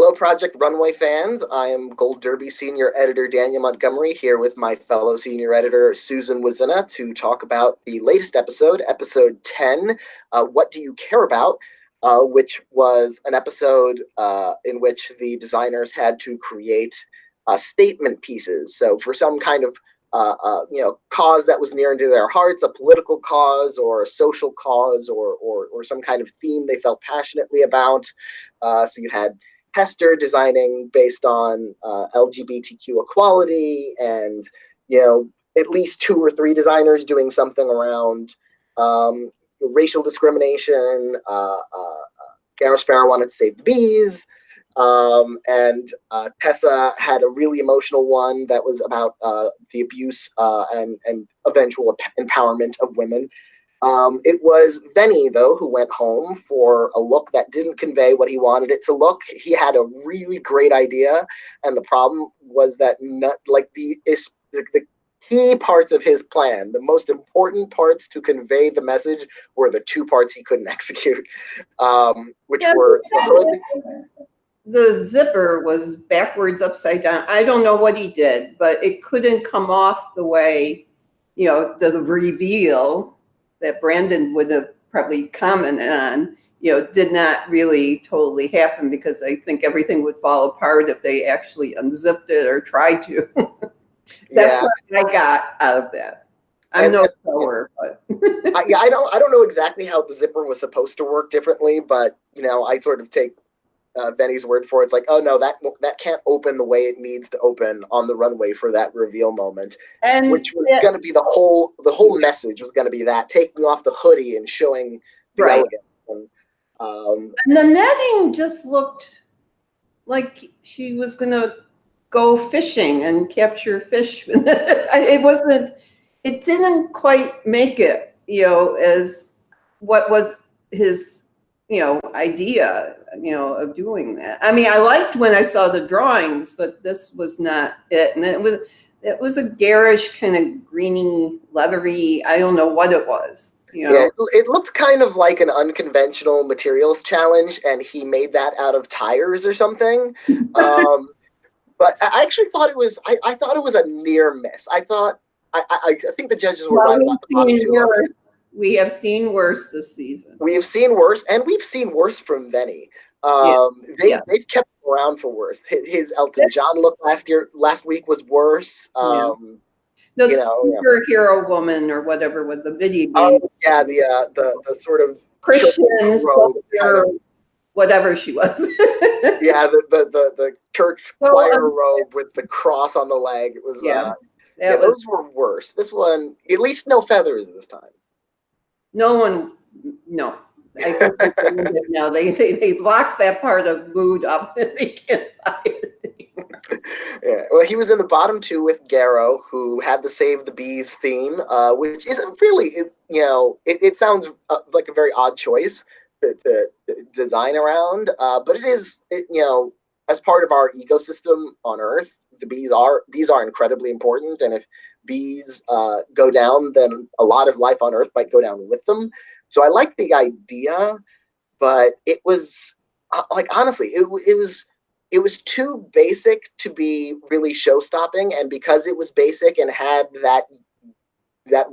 Hello, Project Runway fans. I am Gold Derby Senior Editor Daniel Montgomery here with my fellow Senior Editor Susan Wloszczyna to talk about the latest episode, episode 10, What Do You Care About? Which was an episode in which the designers had to create statement pieces. So for some kind of cause that was near and dear to their hearts, a political cause or a social cause or some kind of theme they felt passionately about. So you had Hester designing based on LGBTQ equality, and at least 2 or 3 designers doing something around racial discrimination. Garo Sparrow wanted to save the bees, and Tessa had a really emotional one that was about the abuse and eventual empowerment of women. It was Veni, though, who went home for a look that didn't convey what he wanted it to look. He had a really great idea, and the problem was that the key parts of his plan, the most important parts to convey the message, were the 2 parts he couldn't execute, which were the hood. The zipper was backwards, upside down. I don't know what he did, but it couldn't come off the way, the reveal that Brandon would have probably commented on, did not really totally happen, because I think everything would fall apart if they actually unzipped it or tried to. That's what I got out of that. I'm no sewer, but I don't know exactly how the zipper was supposed to work differently, but I sort of take Benny's word for it. It's like, oh no, that can't open the way it needs to open on the runway for that reveal moment, and which was going to be the whole message was going to be that, taking off the hoodie and showing the elegance. And the netting just looked like she was going to go fishing and capture fish. It didn't quite make it, as what was his idea, of doing that. I mean, I liked when I saw the drawings, but this was not it. And it was a garish kind of greeny, leathery, I don't know what it was. Yeah, it looked kind of like an unconventional materials challenge, and he made that out of tires or something. But I actually thought it was, I thought it was a near miss. I think the judges were right about the bottom 2. We have seen worse this season. We have seen worse, and we've seen worse from Veni. They've kept him around for worse. His Elton John look last week was worse. The superhero woman or whatever with the video game. Oh yeah, the sort of Christian whatever she was. Yeah, the church choir robe with the cross on the leg. It was those were worse. This one, at least no feathers this time. No. I think no, they locked that part of mood up and they can't buy it anymore. Yeah, well, he was in the bottom 2 with Garo, who had the Save the Bees theme, which isn't really, it sounds like a very odd choice to design around, but it is, as part of our ecosystem on Earth, the bees are incredibly important, and if bees go down, then a lot of life on Earth might go down with them. So I like the idea, but it was honestly, it was too basic to be really show-stopping, and because it was basic and had that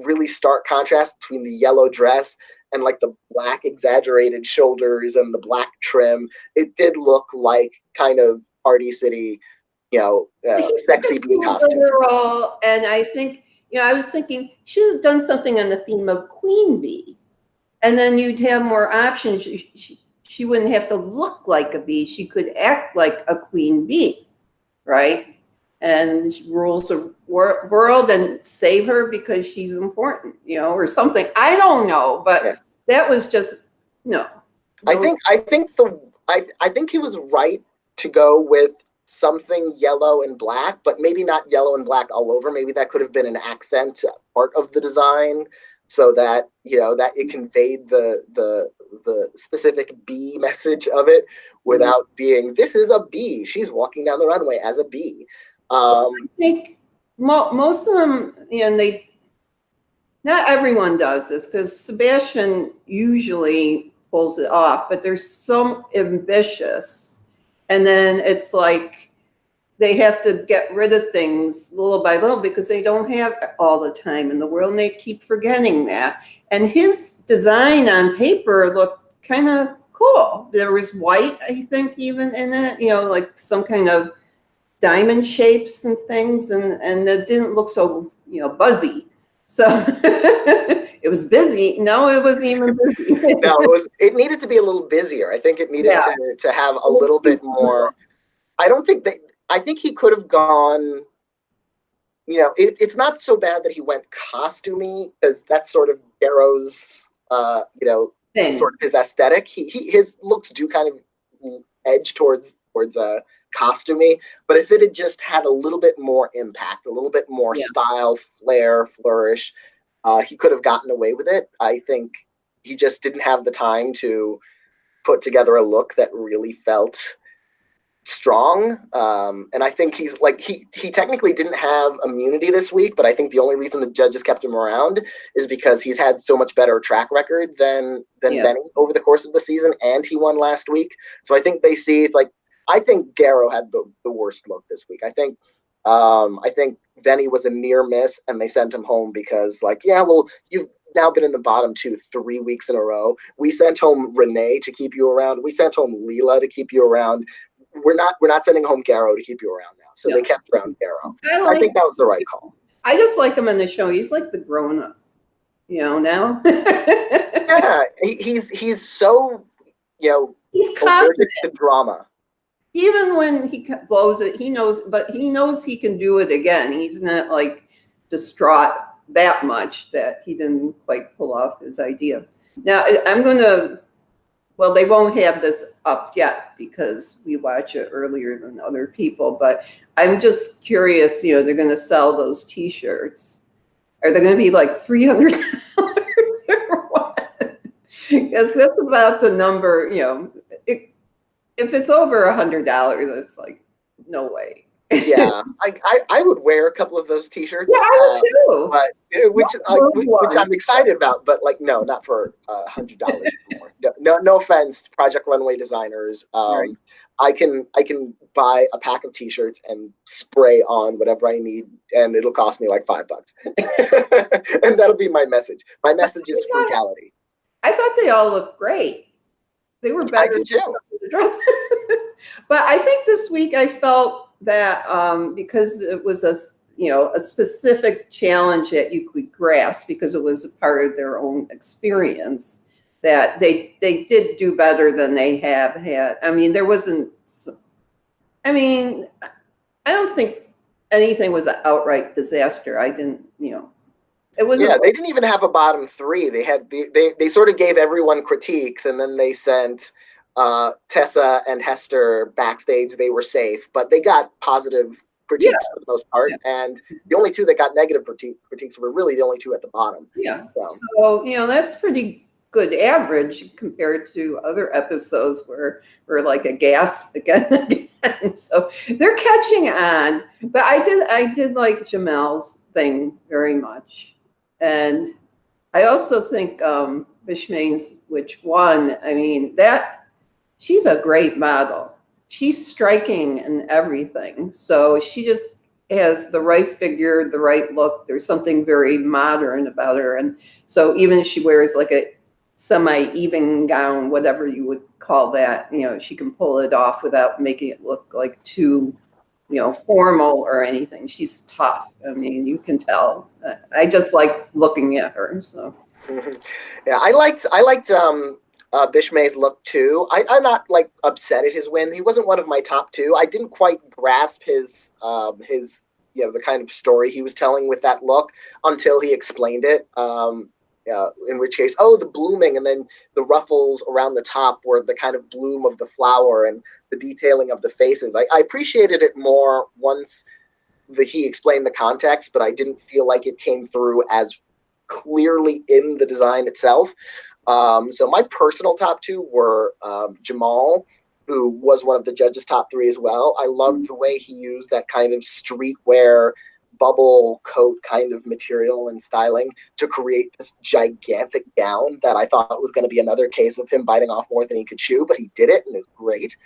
really stark contrast between the yellow dress and like the black exaggerated shoulders and the black trim, it did look like kind of Party City, sexy bee costume. And I think, I was thinking she should have done something on the theme of Queen Bee, and then you'd have more options. She wouldn't have to look like a bee. She could act like a queen bee, right? And rules the world and save her because she's important, or something. I don't know, but that was just no. I think he was right to go with something yellow and black, but maybe not yellow and black all over. Maybe that could have been an accent part of the design, so that that it conveyed the specific bee message of it without being, this is a bee, she's walking down the runway as a bee. I think most of them, not everyone does this, because Sebastian usually pulls it off, but they're so ambitious And then it's like they have to get rid of things little by little because they don't have all the time in the world, and they keep forgetting that. And his design on paper looked kind of cool. There was white, I think, even in it, like some kind of diamond shapes and things, and it didn't look so, buzzy. So it was busy. No, it wasn't even busy. No, it needed to be a little busier. I think it needed to have a little bit more. I think he could have gone, it's not so bad that he went costumey, because that's sort of Garo's, sort of his aesthetic. His looks do kind of edge towards costumey, but if it had just had a little bit more impact, a little bit more style, flair, flourish, he could have gotten away with it. I think he just didn't have the time to put together a look that really felt strong. And I think he technically didn't have immunity this week, but I think the only reason the judges kept him around is because he's had so much better track record than Veni over the course of the season, and he won last week. So I think they see it's like, I think Garo had the worst look this week. I think Veni was a near miss, and they sent him home because, you've now been in the bottom 3 weeks in a row. We sent home Renee to keep you around. We sent home Leela to keep you around. We're not sending home Garo to keep you around now. So they kept around Garo. I think that was the right call. I just like him in the show. He's like the grown up, now. Yeah, he's so, he's confident to drama. Even when he blows it, he knows he can do it again. He's not like distraught that much that he didn't quite pull off his idea. Now they won't have this up yet because we watch it earlier than other people, but I'm just curious, they're going to sell those t-shirts. Are they going to be like $300 or what? Because that's about the number, if it's over $100, it's like, no way. Yeah, I would wear a couple of those t-shirts. Yeah, I would too. But which I'm excited about, but no, not for $100 more. No offense to Project Runway designers. Right. I can buy a pack of t-shirts and spray on whatever I need, and it'll cost me like $5. And that'll be my message. My message is frugality. I thought they all looked great. They were better. I do too. But I think this week I felt that because it was a specific challenge that you could grasp because it was a part of their own experience, that they did do better than they have had. I mean, I don't think anything was an outright disaster. I didn't, it was. Yeah, they didn't even have a bottom 3. They sort of gave everyone critiques, and then they sent Tessa and Hester backstage. They were safe, but they got positive critiques for the most part. Yeah. And the only 2 that got negative critiques were really the only 2 at the bottom. Yeah. So that's pretty good average compared to other episodes where we're like a gas again. So they're catching on. But I did like Jamel's thing very much. And I also think Bishmane's, which won, she's a great model. She's striking in everything. So she just has the right figure, the right look. There's something very modern about her. And so even if she wears like a semi-even gown, whatever you would call that, she can pull it off without making it look like too, formal or anything. She's tough. You can tell. I just like looking at her. So. Yeah, I liked Bishmane's look too. I'm not upset at his win. He wasn't one of my top 2. I didn't quite grasp his the kind of story he was telling with that look until he explained it. In which case, the blooming and then the ruffles around the top were the kind of bloom of the flower and the detailing of the faces. I appreciated it more once he explained the context, but I didn't feel like it came through as clearly in the design itself. So my personal top 2 were Jamal, who was one of the judges' top 3 as well. I loved the way he used that kind of streetwear bubble coat kind of material and styling to create this gigantic gown that I thought was going to be another case of him biting off more than he could chew, but he did it, and it was great.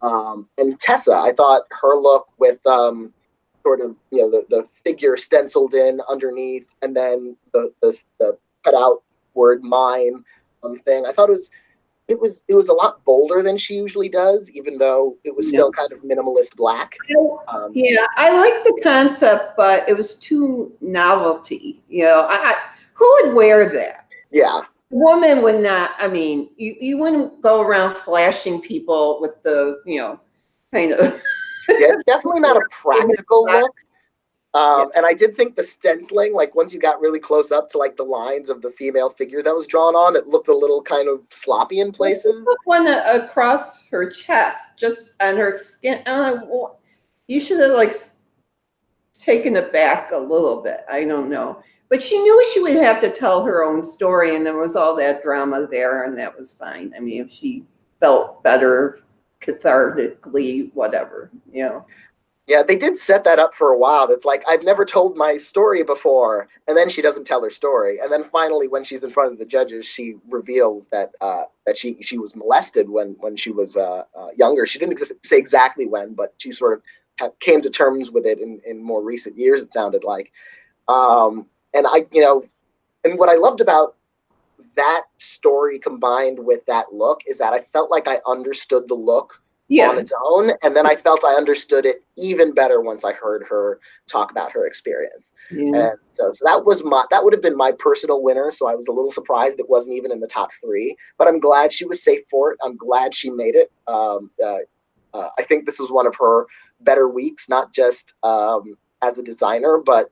And Tessa, I thought her look with sort of the figure stenciled in underneath, and then the cut out word "mine" thing. I thought it was a lot bolder than she usually does, even though it was still kind of minimalist black. Yeah, I like the concept, but it was too novelty. Who would wear that? Yeah. A woman would not. I mean, you wouldn't go around flashing people with the, kind of. Yeah, it's definitely not a practical look. And I did think the stenciling, like once you got really close up to like the lines of the female figure that was drawn on, it looked a little kind of sloppy in places. Put one across her chest, just on her skin. You should have like taken it back a little bit. I don't know. But she knew she would have to tell her own story, and there was all that drama there, and that was fine. I mean, if she felt better cathartically, whatever, Yeah, they did set that up for a while. That's like, I've never told my story before. And then she doesn't tell her story. And then finally, when she's in front of the judges, she reveals that that she was molested when she was younger. She didn't say exactly when, but she sort of came to terms with it in more recent years, it sounded like. And and what I loved about that story combined with that look is that I felt like I understood the look on its own, and then I felt I understood it even better once I heard her talk about her experience. And so that would have been my personal winner. So I was a little surprised it wasn't even in the top 3, but I'm glad she was safe for it. I'm glad she made it. I think this was one of her better weeks, not just as a designer, but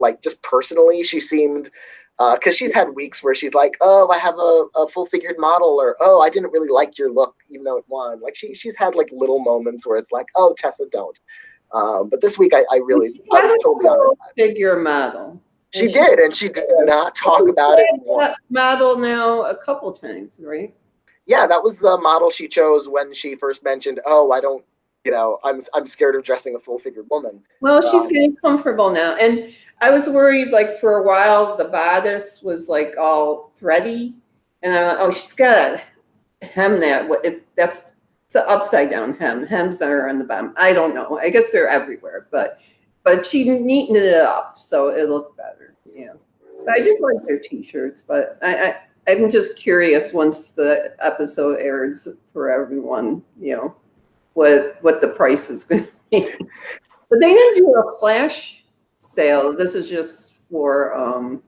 like just personally. She seemed, because she's had weeks where she's like, oh, I have a full figured model, or oh, I didn't really like your look even though it won. Like she's had like little moments where it's like, oh, Tessa, don't. But this week I was totally on her side. Figure model. She did, and she did not talk about it more. Model now a couple times, right? Yeah, that was the model she chose when she first mentioned, oh, I don't, I'm scared of dressing a full figured woman. Well, she's getting comfortable now. And I was worried, like, for a while, the bodice was like all thready. And I'm like, oh, she's got to hem that. If it's an upside down hem. Hems are on the bottom. I don't know. I guess they're everywhere. But she neatened it up, so it looked better. Yeah. But I did like their T-shirts, but I'm just curious once the episode airs for everyone, what the price is going to be. But they didn't do a flash sale. This is just for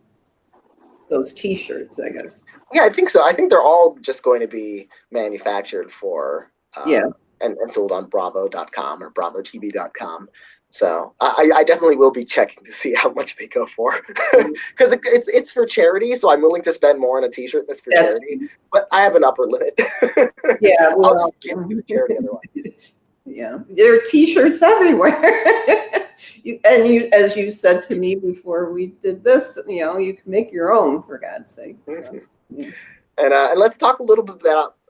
those T-shirts, I guess. Yeah, I think so. I think they're all just going to be manufactured for and sold on Bravo.com or BravoTV.com. So I definitely will be checking to see how much they go for, because it's for charity. So I'm willing to spend more on a T-shirt that's for charity, but I have an upper limit. Yeah, I'll just give it to the charity otherwise. Yeah, there are T-shirts everywhere. As you said to me before we did this, you can make your own, for God's sake. So, yeah. And let's talk a little bit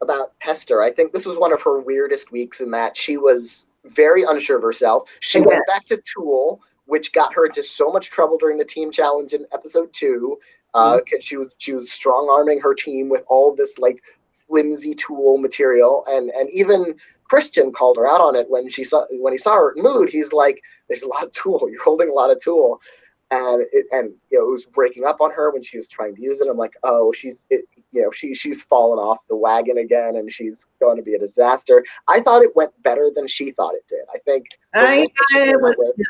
about Hester. I think this was one of her weirdest weeks in that she was very unsure of herself. She went back to Tulle, which got her into so much trouble during the team challenge in episode 2. Because she was strong arming her team with all this like flimsy Tulle material, and even Christian called her out on it when he saw her mood. He's like, "There's a lot of Tulle. You're holding a lot of Tulle." And it was breaking up on her when she was trying to use it. I'm like, oh, she's fallen off the wagon again, and she's going to be a disaster. I thought it went better than she thought it did. I think.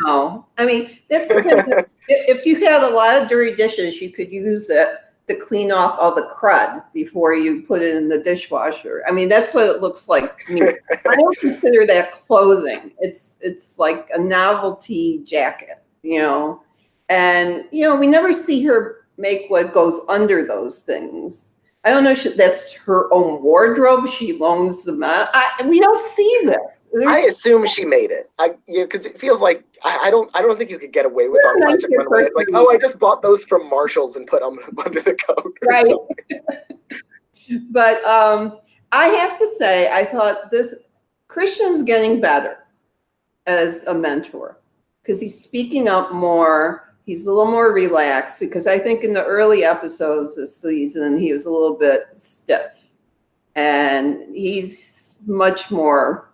No. I mean, that's the thing. If you had a lot of dirty dishes, you could use it to clean off all the crud before you put it in the dishwasher. I mean, that's what it looks like to me. I don't consider that clothing. It's like a novelty jacket, And, we never see her make what goes under those things. I don't know if that's her own wardrobe. She loans them out. We don't see this. I assume she made it. Because it feels like I don't think you could get away with on Project Runway. It's like, oh, I just bought those from Marshalls and put them under the coat. Right. But I have to say, I thought Christian's getting better as a mentor because he's speaking up more. He's a little more relaxed because I think in the early episodes this season, he was a little bit stiff. And he's much more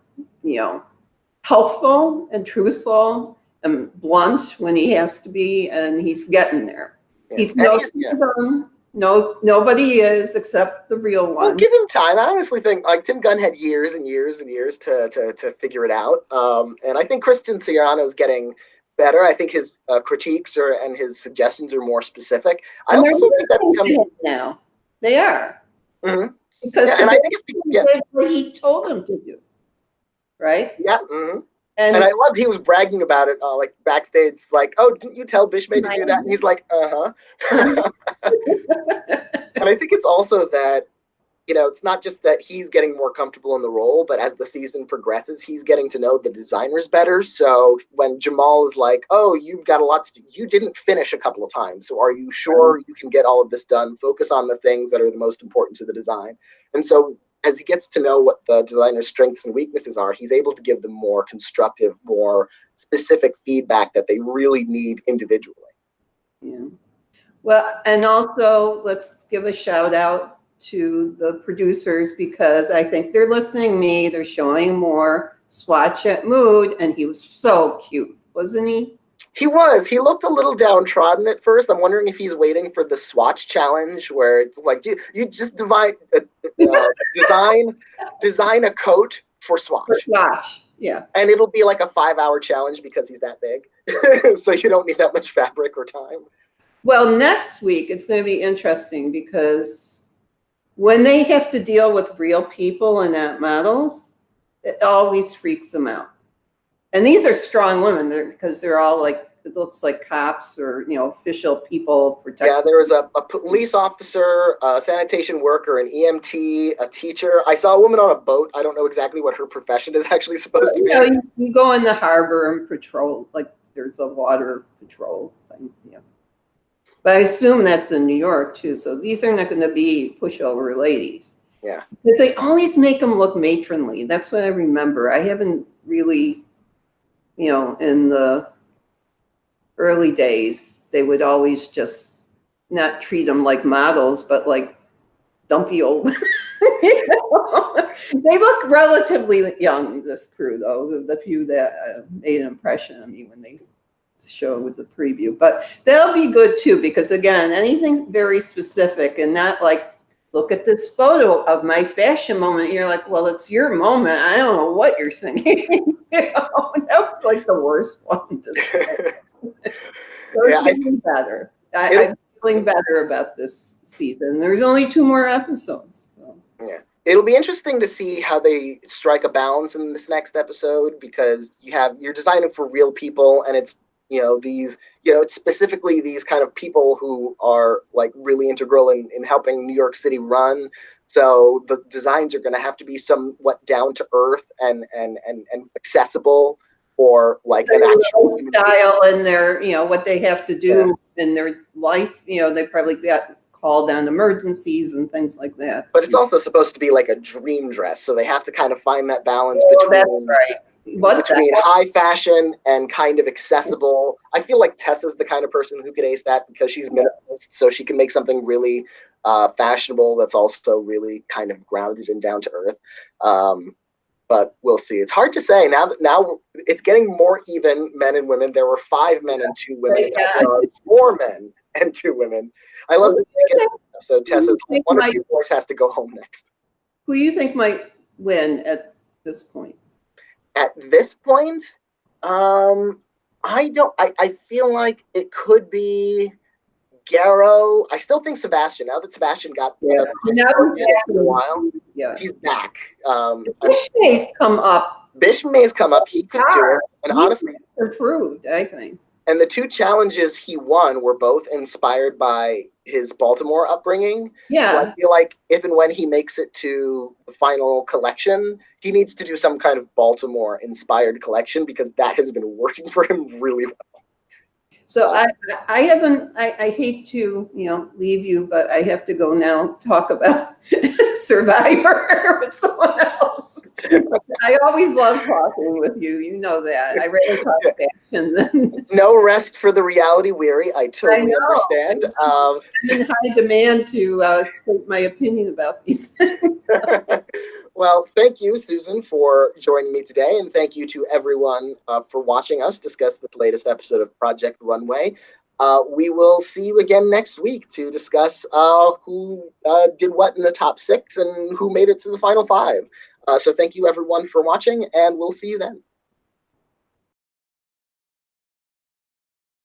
helpful and truthful and blunt when he has to be, and he's getting there. Yeah. He's And nobody is except the real one. Well, give him time. I honestly think like Tim Gunn had years and years and years to figure it out. And I think Kristen Siriano's getting better. I think his critiques and his suggestions are more specific. I also think that now they are. Mm-hmm. Because and I think it's what he told him to do, right? Yeah. Mm-hmm. And I loved he was bragging about it, like backstage, like, "Oh, didn't you tell Bishme to do that?" And he's like, "Uh-huh." And I think it's also that, it's not just that he's getting more comfortable in the role, but as the season progresses, he's getting to know the designers better. So when Jamal is like, "Oh, you've got a lot to do. You didn't finish a couple of times. So are you sure you can get all of this done? Focus on the things that are the most important to the design." And so as he gets to know what the designer's strengths and weaknesses are, he's able to give them more constructive, more specific feedback that they really need individually. Yeah. Well, and also let's give a shout out to the producers, because I think they're listening to me. They're showing more Swatch at Mood, and he was so cute, wasn't he? He was. He looked a little downtrodden at first. I'm wondering if he's waiting for the Swatch challenge, where it's like you just design a coat for Swatch. For Swatch, yeah. And it'll be like a 5-hour challenge because he's that big, so you don't need that much fabric or time. Well, next week it's going to be interesting, because when they have to deal with real people and not models, it always freaks them out. And these are strong women because they're all like, it looks like cops or, official people protecting. Yeah, there was a police officer, a sanitation worker, an EMT, a teacher. I saw a woman on a boat. I don't know exactly what her profession is actually supposed to be. You go in the harbor and patrol, like there's a water patrol thing. Yeah. But I assume that's in New York too. So these are not going to be pushover ladies. Yeah. Because they always make them look matronly. That's what I remember. I haven't really, in the early days, they would always just not treat them like models, but like dumpy old women. They look relatively young, this crew, though, the few that made an impression on me when they show with the preview. But that'll be good too, because again, anything very specific and not like, look at this photo of my fashion moment. You're like, well, it's your moment. I don't know what you're thinking. That was like the worst one to say. So I'm feeling better. I'm feeling better about this season. There's only 2 more episodes. So. Yeah. It'll be interesting to see how they strike a balance in this next episode, because you're designing for real people, and it's it's specifically these kind of people who are like really integral in helping New York City run. So the designs are going to have to be somewhat down to earth and accessible for like an actual style and their, what they have to do in their life. They probably got called on emergencies and things like that. But it's also supposed to be like a dream dress. So they have to kind of find that balance between high fashion and kind of accessible. I feel like Tessa's the kind of person who could ace that, because she's minimalist, so she can make something really fashionable that's also really kind of grounded and down to earth. But we'll see. It's hard to say. Now it's getting more even, men and women. There were 5 men and 2 women. Yeah. There are 4 men and 2 women. I love the so Tessa's one of you boys has to go home next. Who you think might win at this point? At this point, I feel like it could be Garo. I still think Sebastian. Now that Sebastian got now in a while, he's back. Bishme's come up. Bishme's come up. He could do it, and honestly, improved, I think. And the 2 challenges he won were both inspired by his Baltimore upbringing. Yeah. So I feel like if and when he makes it to the final collection, he needs to do some kind of Baltimore-inspired collection, because that has been working for him really well. So I hate to, leave you, but I have to go now talk about Survivor with someone else. I always love talking with you. You know that. I rather talk fashion than... No rest for the reality weary. I totally understand. I'm in high demand to state my opinion about these things. Well, thank you, Susan, for joining me today, and thank you to everyone for watching us discuss this latest episode of Project Runway. We will see you again next week to discuss who did what in the top 6 and who made it to the final 5. So thank you, everyone, for watching, and we'll see you then.